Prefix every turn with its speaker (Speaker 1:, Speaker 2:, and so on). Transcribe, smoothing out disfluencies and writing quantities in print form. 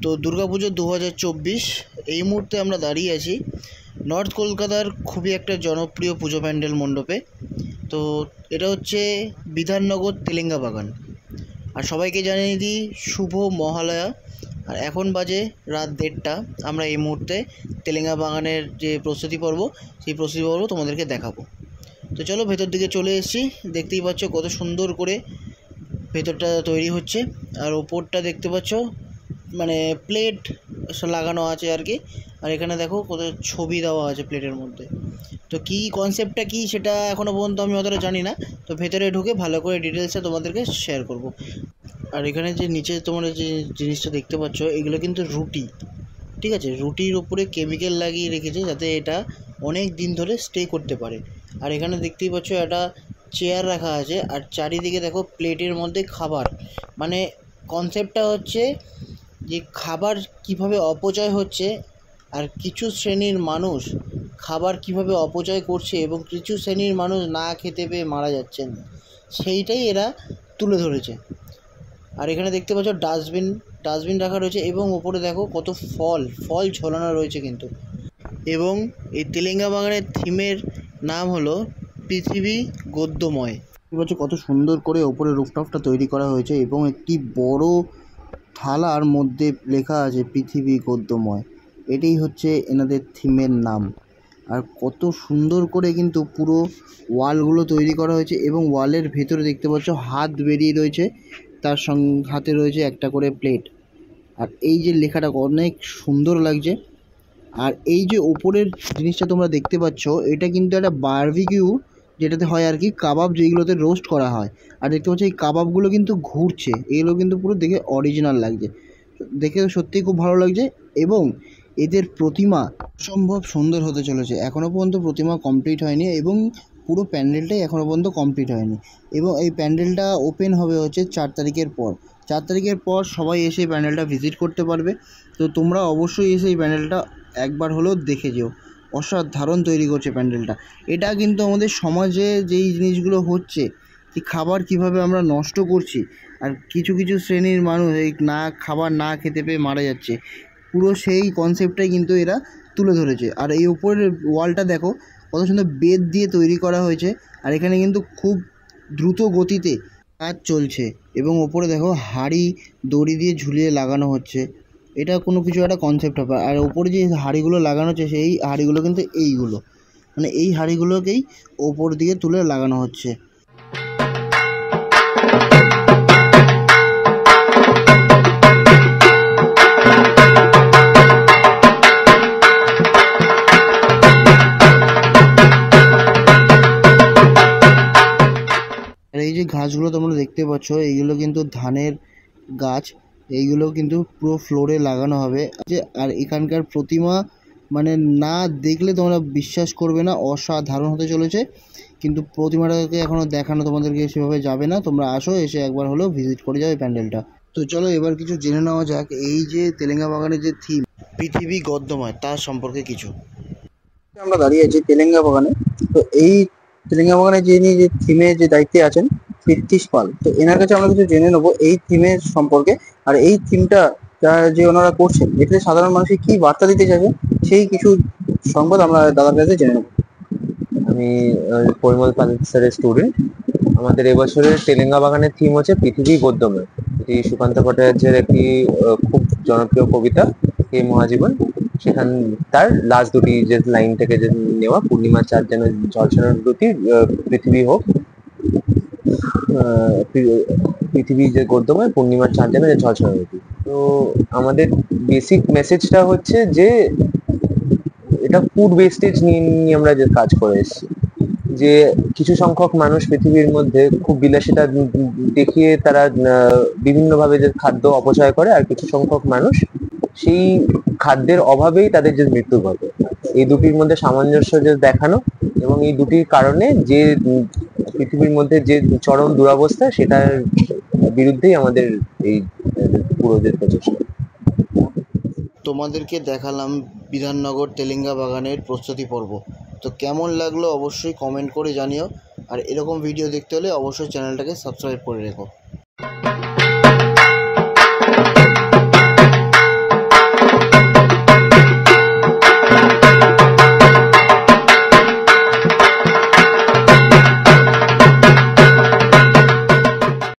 Speaker 1: তো দুর্গাপুজো 2024 এই মুহূর্তে আমরা দাঁড়িয়ে আছি নর্থ কলকাতার খুবই একটা জনপ্রিয় পুজো প্যান্ডেল মণ্ডপে। তো এটা হচ্ছে বিধাননগর তেলেঙ্গা বাগান। আর সবাইকে জানিয়ে দিই শুভ মহালয়া। আর এখন বাজে রাত 1:30। আমরা এই মুহূর্তে তেলেঙ্গা বাগানের যে প্রস্তুতি পর্ব, সেই প্রস্তুতি পর্ব তোমাদেরকে দেখাবো। তো চলো ভেতর দিকে চলে এসেছি। দেখতেই পাচ্ছ কত সুন্দর করে ভেতরটা তৈরি হচ্ছে। আর ওপরটা দেখতে পাচ্ছ মানে প্লেট লাগানো আছে আর কি। আর এখানে দেখো কত ছবি দেওয়া আছে প্লেটের মধ্যে। তো কী কনসেপ্টটা কী সেটা এখনও পর্যন্ত আমি অতটা জানি না। তো ভেতরে ঢুকে ভালো করে ডিটেলসটা তোমাদেরকে শেয়ার করব। আর এখানে যে নিচে তোমরা যে জিনিসটা দেখতে পাচ্ছ এগুলো কিন্তু রুটি, ঠিক আছে। রুটির উপরে কেমিক্যাল লাগিয়ে রেখেছে যাতে এটা অনেক দিন ধরে স্টে করতে পারে। আর এখানে দেখতেই পাচ্ছ একটা চেয়ার রাখা আছে। আর চারিদিকে দেখো প্লেটের মধ্যে খাবার, মানে কনসেপ্টটা হচ্ছে যে খাবার কিভাবে অপচয় হচ্ছে আর কিছু শ্রেণীর মানুষ খাবার কিভাবে অপচয় করছে এবং কিছু শ্রেণীর মানুষ না খেতে পেয়ে মারা যাচ্ছেন, সেইটাই এরা তুলে ধরেছে। আর এখানে দেখতে পাচ্ছ ডাস্টবিন রাখা রয়েছে এবং ওপরে দেখো কত ফল ঝোলানো রয়েছে কিন্তু। এবং এই তেলেঙ্গা বাগানের থিমের নাম হলো পৃথিবী গদ্যময়। দেখতে পাচ্ছ কত সুন্দর করে ওপরে রুফটপটা তৈরি করা হয়েছে এবং একটি বড় থালার মধ্যে লেখা আছে পৃথিবী গদ্যময়। এটাই হচ্ছে এনাদের থিমের নাম। আর কত সুন্দর করে কিন্তু পুরো ওয়ালগুলো তৈরি করা হয়েছে এবং ওয়ালের ভেতরে দেখতে পাচ্ছ হাত বেরিয়ে রয়েছে, তার সঙ্গে হাতে রয়েছে একটা করে প্লেট। আর এই যে লেখাটা অনেক সুন্দর লাগছে। আর এই যে ওপরের জিনিসটা তোমরা দেখতে পাচ্ছ এটা কিন্তু একটা বারবিকিউ, যেটাতে হয় আর কি কাবাব, যেগুলোতে রোস্ট করা হয়। আর দেখতে পাচ্ছ এই কাবাবগুলো কিন্তু ঘুরছে, এগুলো কিন্তু পুরো দেখে অরিজিনাল লাগছে, দেখে সত্যিই খুব ভালো লাগছে। এবং এদের প্রতিমা অসম্ভব সুন্দর হতে চলেছে। এখনও পর্যন্ত প্রতিমা কমপ্লিট হয়নি এবং পুরো প্যান্ডেলটাই এখনও পর্যন্ত কমপ্লিট হয়নি। এবং এই প্যান্ডেলটা ওপেন হবে হচ্ছে 4 তারিখের পর। 4 তারিখের পর সবাই এসে প্যান্ডেলটা ভিজিট করতে পারবে। তো তোমরা অবশ্যই এসে এই প্যান্ডেলটা একবার হলেও দেখে যেও। অসাধারণ তৈরি করছে প্যান্ডেলটা। এটা কিন্তু আমাদের সমাজে যেই জিনিসগুলো হচ্ছে, যে খাবার কিভাবে আমরা নষ্ট করছি আর কিছু শ্রেণীর মানুষ এই খাবার না খেতে পেয়ে মারা যাচ্ছে, পুরো সেই কনসেপ্টটাই কিন্তু এরা তুলে ধরেছে। আর এই উপরের ওয়ালটা দেখো কত সুন্দর বেত দিয়ে তৈরি করা হয়েছে। আর এখানে কিন্তু খুব দ্রুত গতিতে কাজ চলছে এবং ওপরে দেখো হাঁড়ি দড়ি দিয়ে ঝুলিয়ে লাগানো হচ্ছে। এটা কোনো কিছু একটা কনসেপ্ট হবে। আর ওপরে যে হাঁড়িগুলো লাগানো হচ্ছে সেই হাঁড়িগুলো কিন্তু এইগুলো, মানে এই হাঁড়িগুলোকেই ওপর দিকে তুলে লাগানো হচ্ছে। আর এই যে গাছগুলো তোমরা দেখতে পাচ্ছ এইগুলো কিন্তু ধানের গাছ, এইগুলো কিন্তু পুরো ফ্লোরে লাগানো হবে। আর এখানকার প্রতিমা মানে না দেখলে তোমরা বিশ্বাস করবে না, অসাধারণ হতে চলেছে। কিন্তু প্রতিমাটাকে এখনও দেখানো তোমাদেরকে সেভাবে যাবে না, তোমরা আসো, এসে একবার হলেও ভিজিট করে যাও এই প্যান্ডেলটা। তো চলো এবার কিছু জেনে নেওয়া যাক এই যে তেলেঙ্গা বাগানের যে থিম পৃথিবী গদ্যময় তার সম্পর্কে কিছু। আমরা দাঁড়িয়ে আছি তেলেঙ্গা বাগানে। তো এই তেলেঙ্গা বাগানে যিনি যে থিমের যে দায়িত্বে আছেন প্রীতিশ পাল, তো এনার কাছে আমরা কিছু জেনে নেবো এই থিমের সম্পর্কে। আর এই থিমটা যে ওনারা করছেন এতে সাধারণ মানুষকে কি বার্তা দিতে চাইবেন সেই কিছু সংবাদ আমরা দাদার কাছে জেনে নেব।
Speaker 2: আমি পরিমল পাল স্যারের স্টুডেন্ট। আমাদের এবছরের তেলেঙ্গা বাগানের থিম হচ্ছে পৃথিবী গদ্যময়। এটি সুকান্ত ভট্টাচার্যের একটি খুব জনপ্রিয় কবিতা কে মহাজীবন, সেখান তার লাস্ট দুটি যে লাইন থেকে যে নেওয়া, পূর্ণিমার চাঁদ যেন ঝলসানোর দুটি পৃথিবী হোক, পৃথিবী যে গদ্যময়, পূর্ণিমার চাঁদ যেন ঝলসানোর দুটি। তো আমাদের বেসিক মেসেজটা হচ্ছে যে এটা ফুড ওয়েস্টেজ নিয়ে আমরা যে কাজ করে এসেছি, যে কিছু সংখ্যক মানুষ পৃথিবীর মধ্যে খুব বিলাসিতা দেখিয়ে তারা বিভিন্নভাবে যে খাদ্য অপচয় করে, আর কিছু সংখ্যক মানুষ সেই খাদ্যের অভাবেই তাদের যে মৃত্যু ঘটে। এই দুটির মধ্যে সামঞ্জস্য যে দেখানো এবং এই দুটির কারণে যে পৃথিবীর মধ্যে যে চরম দুরবস্থা সেটার বিরুদ্ধেই আমাদের এই পুরো যে প্রচেষ্টা।
Speaker 1: তোমাদেরকে দেখালাম বিধাননগর তেলেঙ্গা বাগানের প্রস্তুতি পর্ব। তো কেমন লাগলো অবশ্যই কমেন্ট করে জানিও। আর এরকম ভিডিও দেখতে হলে অবশ্যই চ্যানেলটাকে সাবস্ক্রাইব করে রেখো।